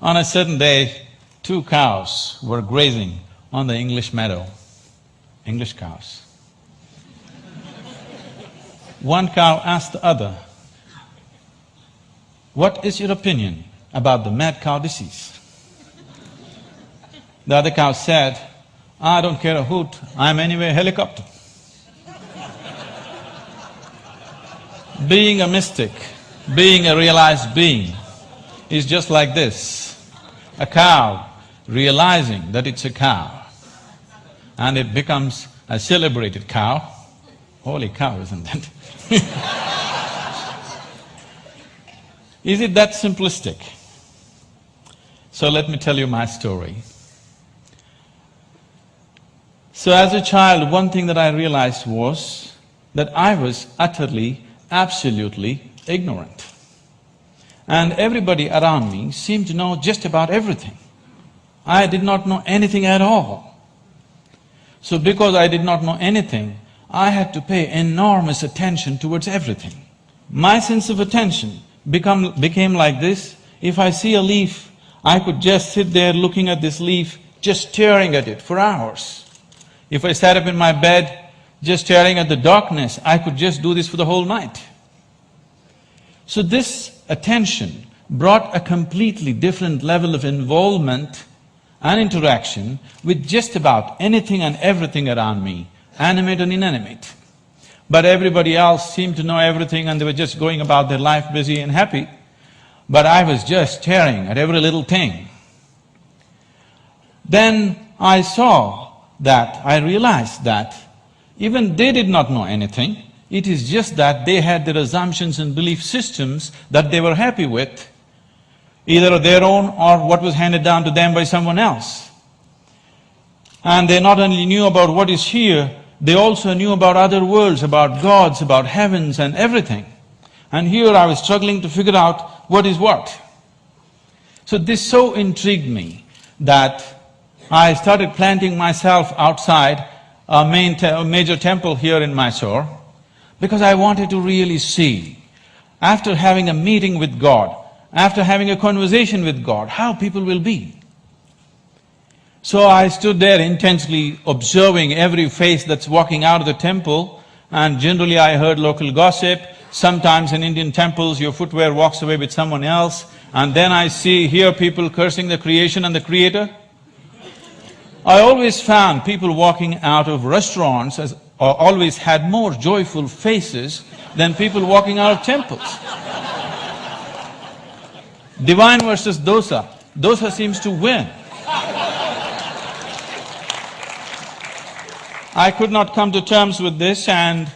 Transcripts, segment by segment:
On a certain day, 2 cows were grazing on the English meadow, English cows. One cow asked the other, "What is your opinion about the mad cow disease?" The other cow said, "I don't care a hoot, I'm anyway a helicopter." Being a mystic, being a realized being is just like this. A cow realizing that it's a cow and it becomes a celebrated cow. Holy cow, isn't it? Is it that simplistic? So let me tell you my story. So as a child, one thing that I realized was that I was utterly, absolutely ignorant. And everybody around me seemed to know just about everything. I did not know anything at all. So because I did not know anything, I had to pay enormous attention towards everything. My sense of attention became like this: if I see a leaf, I could just sit there looking at this leaf, just staring at it for hours. If I sat up in my bed, just staring at the darkness, I could just do this for the whole night. So this attention brought a completely different level of involvement and interaction with just about anything and everything around me, animate and inanimate. But everybody else seemed to know everything and they were just going about their life busy and happy. But I was just staring at every little thing. Then I realized that even they did not know anything. It is just that they had their assumptions and belief systems that they were happy with, either their own or what was handed down to them by someone else. And they not only knew about what is here, they also knew about other worlds, about gods, about heavens and everything. And here I was struggling to figure out what is what. So this so intrigued me that I started planting myself outside a major temple here in Mysore, because I wanted to really see, after having a meeting with God, after having a conversation with God, how people will be. So I stood there intensely observing every face that's walking out of the temple, and generally I heard local gossip. Sometimes in Indian temples, your footwear walks away with someone else, and then I hear people cursing the creation and the creator. I always found people walking out of restaurants always had more joyful faces than people walking out of temples. Divine versus dosa. Dosa seems to win. I could not come to terms with this, and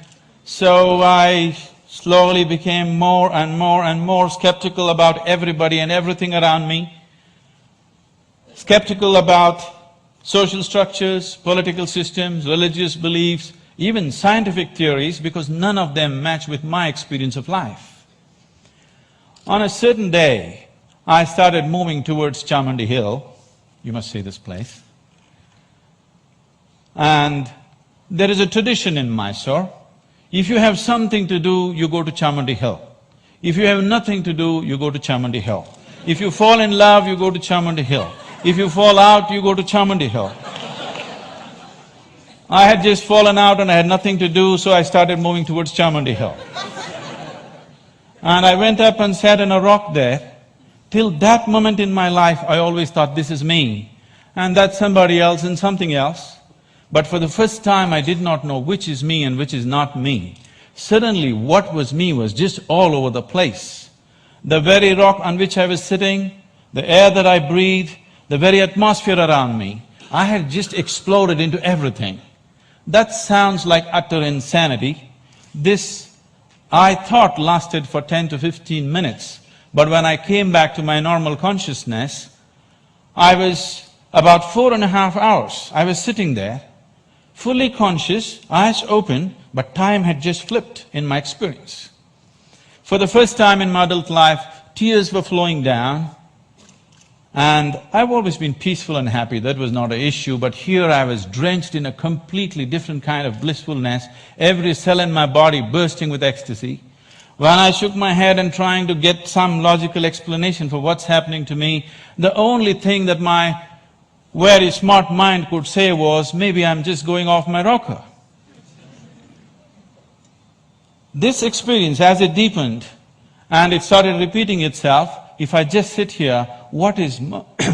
so I slowly became more and more and more skeptical about everybody and everything around me. Skeptical about social structures, political systems, religious beliefs, even scientific theories, because none of them match with my experience of life. On a certain day, I started moving towards Chamandi Hill. You must see this place. And there is a tradition in Mysore. If you have something to do, you go to Chamandi Hill. If you have nothing to do, you go to Chamandi Hill. If you fall in love, you go to Chamandi Hill. If you fall out, you go to Chamandi Hill. I had just fallen out and I had nothing to do, so I started moving towards Chamandi Hill. And I went up and sat on a rock there. Till that moment in my life, I always thought, this is me, and that's somebody else and something else. But for the first time, I did not know which is me and which is not me. Suddenly, what was me was just all over the place. The very rock on which I was sitting, the air that I breathed, the very atmosphere around me, I had just exploded into everything. That sounds like utter insanity. This, I thought, lasted for 10 to 15 minutes. But when I came back to my normal consciousness, I was about 4.5 hours. I was sitting there, fully conscious, eyes open, but time had just flipped in my experience. For the first time in my adult life, tears were flowing down. And I've always been peaceful and happy, that was not an issue, but here I was drenched in a completely different kind of blissfulness, every cell in my body bursting with ecstasy. When I shook my head and trying to get some logical explanation for what's happening to me, the only thing that my very smart mind could say was, maybe I'm just going off my rocker. This experience, as it deepened and it started repeating itself, if I just sit here, what is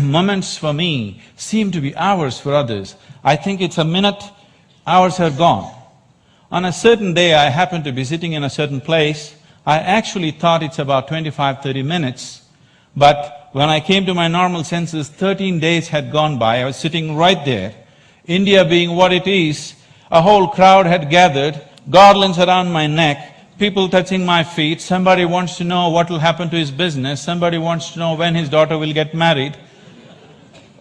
moments for me seem to be hours for others. I think it's a minute, hours are gone. On a certain day, I happened to be sitting in a certain place. I actually thought it's about 25–30 minutes, but when I came to my normal senses, 13 days had gone by. I was sitting right there. India being what it is, a whole crowd had gathered, garlands around my neck, people touching my feet, somebody wants to know what will happen to his business, somebody wants to know when his daughter will get married.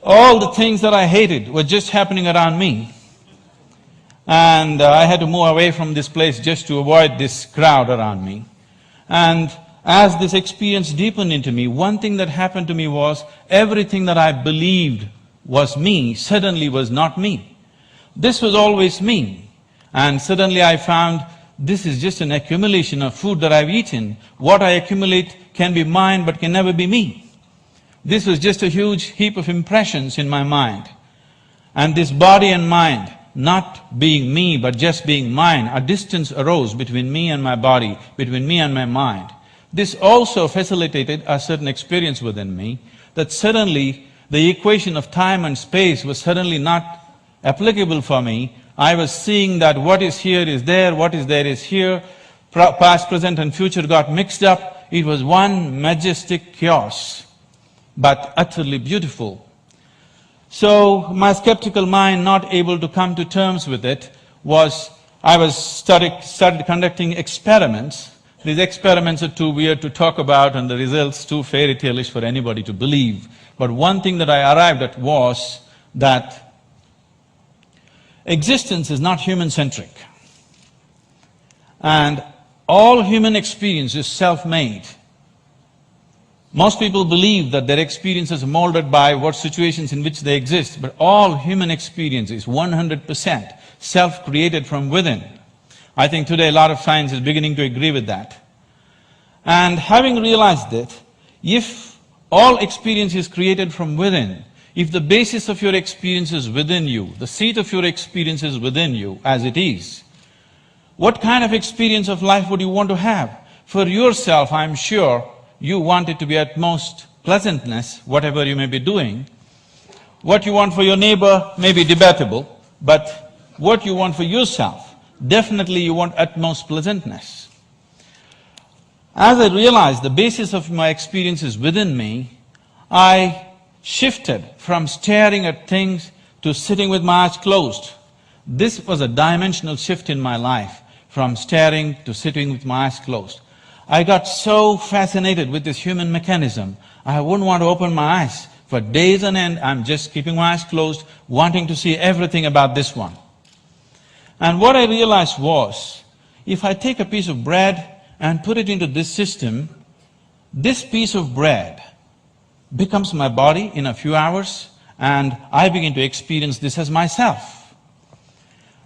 All the things that I hated were just happening around me. And I had to move away from this place just to avoid this crowd around me. And as this experience deepened into me, one thing that happened to me was, everything that I believed was me suddenly was not me. This was always me. And suddenly I found this is just an accumulation of food that I've eaten. What I accumulate can be mine but can never be me. This was just a huge heap of impressions in my mind. And this body and mind, not being me but just being mine, a distance arose between me and my body, between me and my mind. This also facilitated a certain experience within me, that suddenly the equation of time and space was suddenly not applicable for me. I was seeing that what is here is there, what is there is here, past, present and future got mixed up. It was one majestic chaos, but utterly beautiful. So my skeptical mind, not able to come to terms with it, started conducting experiments. These experiments are too weird to talk about and the results too fairy tale-ish for anybody to believe. But one thing that I arrived at was that existence is not human-centric. And all human experience is self-made. Most people believe that their experience is molded by what situations in which they exist, but all human experience is 100% self-created from within. I think today a lot of science is beginning to agree with that. And having realized that, if all experience is created from within, if the basis of your experience is within you, the seat of your experience is within you as it is, what kind of experience of life would you want to have? For yourself, I'm sure, you want it to be at most pleasantness, whatever you may be doing. What you want for your neighbor may be debatable, but what you want for yourself, definitely you want utmost pleasantness. As I realized the basis of my experience is within me, I shifted from staring at things to sitting with my eyes closed. This was a dimensional shift in my life, from staring to sitting with my eyes closed. I got so fascinated with this human mechanism, I wouldn't want to open my eyes. For days on end, I'm just keeping my eyes closed, wanting to see everything about this one. And what I realized was, if I take a piece of bread and put it into this system, this piece of bread becomes my body in a few hours, and I begin to experience this as myself.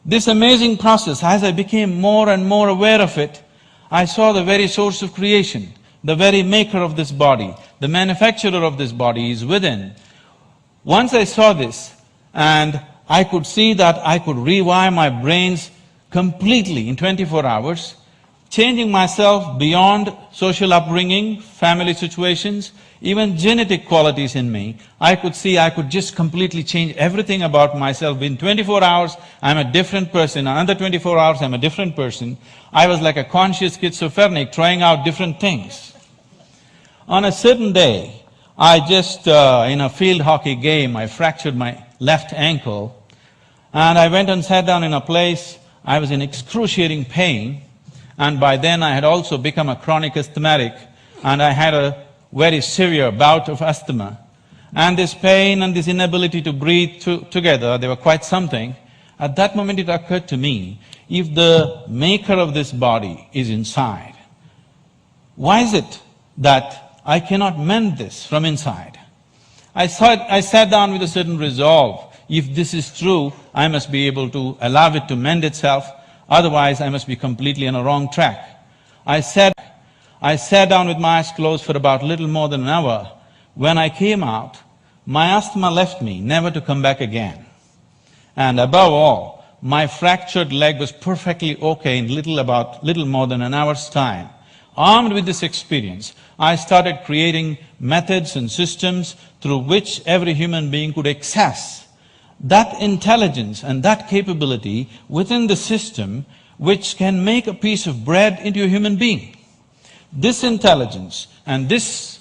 This amazing process, as I became more and more aware of it, I saw the very source of creation, the very maker of this body, the manufacturer of this body is within. Once I saw this, and I could see that I could rewire my brains completely in 24 hours, changing myself beyond social upbringing, family situations, even genetic qualities in me. I could see I could just completely change everything about myself. In 24 hours, I'm a different person. Another 24 hours, I'm a different person. I was like a conscious schizophrenic trying out different things. On a certain day, I just, in a field hockey game, I fractured my left ankle, and I went and sat down in a place. I was in excruciating pain, and by then I had also become a chronic asthmatic, and I had a very severe bout of asthma. And this pain and this inability to breathe together, they were quite something. At that moment it occurred to me, if the maker of this body is inside, why is it that I cannot mend this from inside? I sat down with a certain resolve. If this is true, I must be able to allow it to mend itself, otherwise I must be completely on a wrong track. I said, I sat down with my eyes closed for about little more than an hour. When I came out, my asthma left me, never to come back again. And above all, my fractured leg was perfectly okay in little more than an hour's time. Armed with this experience, I started creating methods and systems through which every human being could access that intelligence and that capability within the system which can make a piece of bread into a human being. This intelligence and this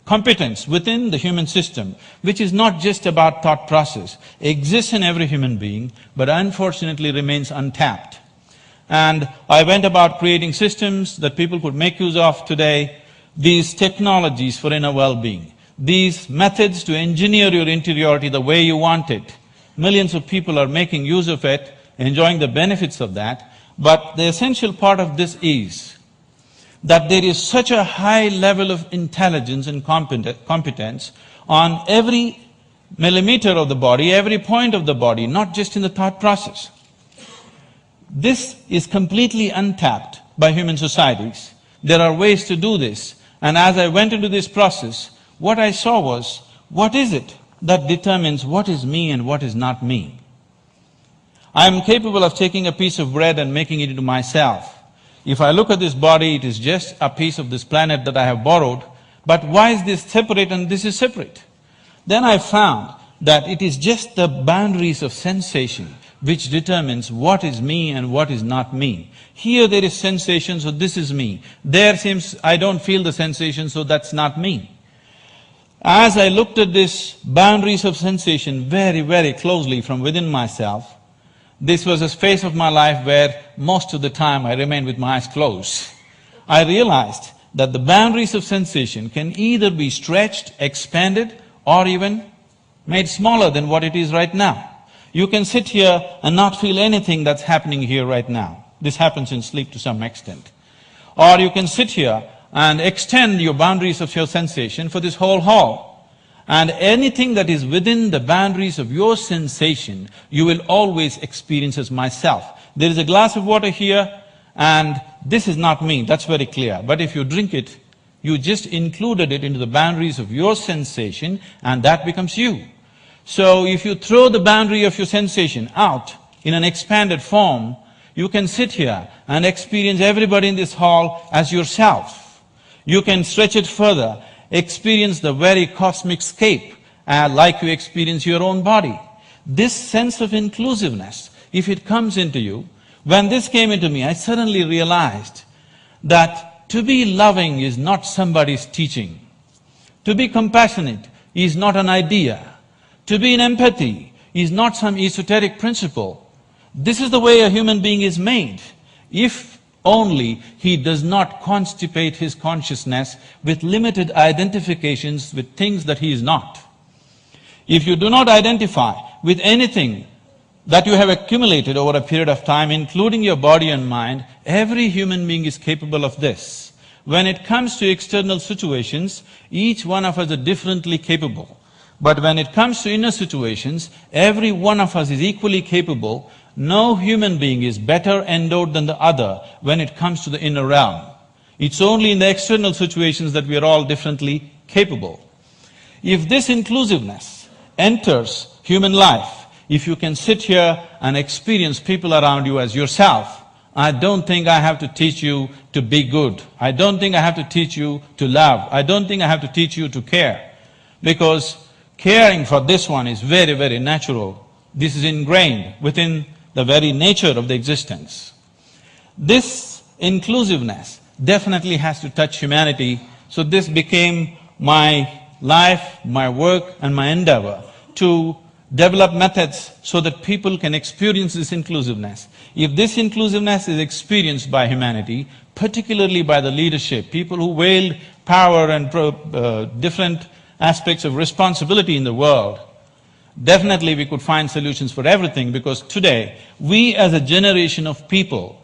competence within the human system, which is not just about thought process, exists in every human being, but unfortunately remains untapped. And I went about creating systems that people could make use of today, these technologies for inner well-being, these methods to engineer your interiority the way you want it. Millions of people are making use of it, enjoying the benefits of that, but the essential part of this is that there is such a high level of intelligence and competence on every millimeter of the body, every point of the body, not just in the thought process. This is completely untapped by human societies. There are ways to do this, and as I went into this process, what I saw was, what is it that determines what is me and what is not me? I am capable of taking a piece of bread and making it into myself. If I look at this body, it is just a piece of this planet that I have borrowed, but why is this separate and this is separate? Then I found that it is just the boundaries of sensation which determines what is me and what is not me. Here there is sensation, so this is me. There seems I don't feel the sensation, so that's not me. As I looked at this boundaries of sensation very, very closely from within myself, this was a space of my life where most of the time I remained with my eyes closed. I realized that the boundaries of sensation can either be stretched, expanded, or even made smaller than what it is right now. You can sit here and not feel anything that's happening here right now. This happens in sleep to some extent. Or you can sit here and extend your boundaries of your sensation for this whole hall. And anything that is within the boundaries of your sensation, you will always experience as myself. There is a glass of water here, and this is not me, that's very clear. But if you drink it, you just included it into the boundaries of your sensation, and that becomes you. So if you throw the boundary of your sensation out in an expanded form, you can sit here and experience everybody in this hall as yourself. You can stretch it further, experience the very cosmic scape like you experience your own body. This sense of inclusiveness, if it comes into you, when this came into me, I suddenly realized that to be loving is not somebody's teaching. To be compassionate is not an idea. To be in empathy is not some esoteric principle. This is the way a human being is made, if only he does not constipate his consciousness with limited identifications with things that he is not. If you do not identify with anything that you have accumulated over a period of time, including your body and mind, every human being is capable of this. When it comes to external situations, each one of us is differently capable. But when it comes to inner situations, every one of us is equally capable. No human being is better endowed than the other when it comes to the inner realm. It's only in the external situations that we are all differently capable. If this inclusiveness enters human life, if you can sit here and experience people around you as yourself, I don't think I have to teach you to be good. I don't think I have to teach you to love. I don't think I have to teach you to care. Because caring for this one is very, very natural. This is ingrained within the very nature of the existence. This inclusiveness definitely has to touch humanity, so this became my life, my work and my endeavor to develop methods so that people can experience this inclusiveness. If this inclusiveness is experienced by humanity, particularly by the leadership, people who wield power and different aspects of responsibility in the world, definitely we could find solutions for everything, because today, we as a generation of people,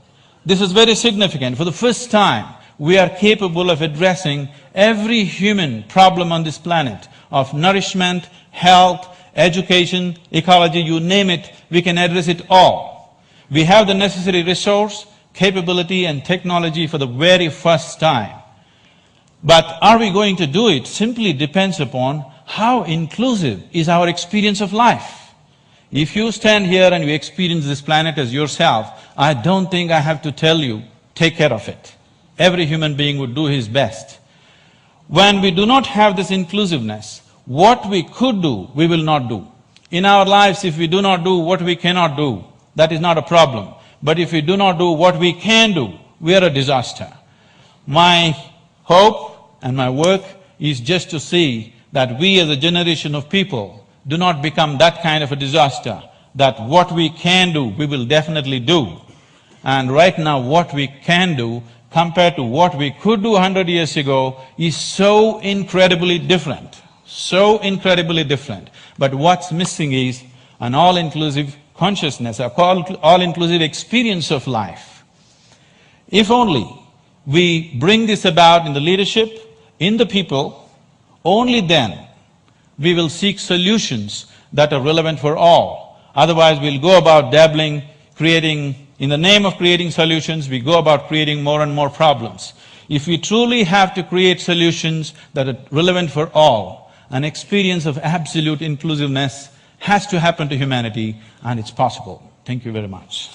this is very significant, for the first time, we are capable of addressing every human problem on this planet, of nourishment, health, education, ecology, you name it, we can address it all. We have the necessary resource, capability and technology for the very first time. But are we going to do it simply depends upon how inclusive is our experience of life. If you stand here and you experience this planet as yourself, I don't think I have to tell you, take care of it. Every human being would do his best. When we do not have this inclusiveness, what we could do, we will not do. In our lives, if we do not do what we cannot do, that is not a problem. But if we do not do what we can do, we are a disaster. My hope and my work is just to see that we as a generation of people do not become that kind of a disaster, that what we can do, we will definitely do. And right now what we can do compared to what we could do 100 years ago is so incredibly different, so incredibly different. But what's missing is an all-inclusive consciousness, a all-inclusive experience of life. If only we bring this about in the leadership, in the people, only then we will seek solutions that are relevant for all. Otherwise, we'll go about dabbling, creating… In the name of creating solutions, we go about creating more and more problems. If we truly have to create solutions that are relevant for all, an experience of absolute inclusiveness has to happen to humanity, and it's possible. Thank you very much.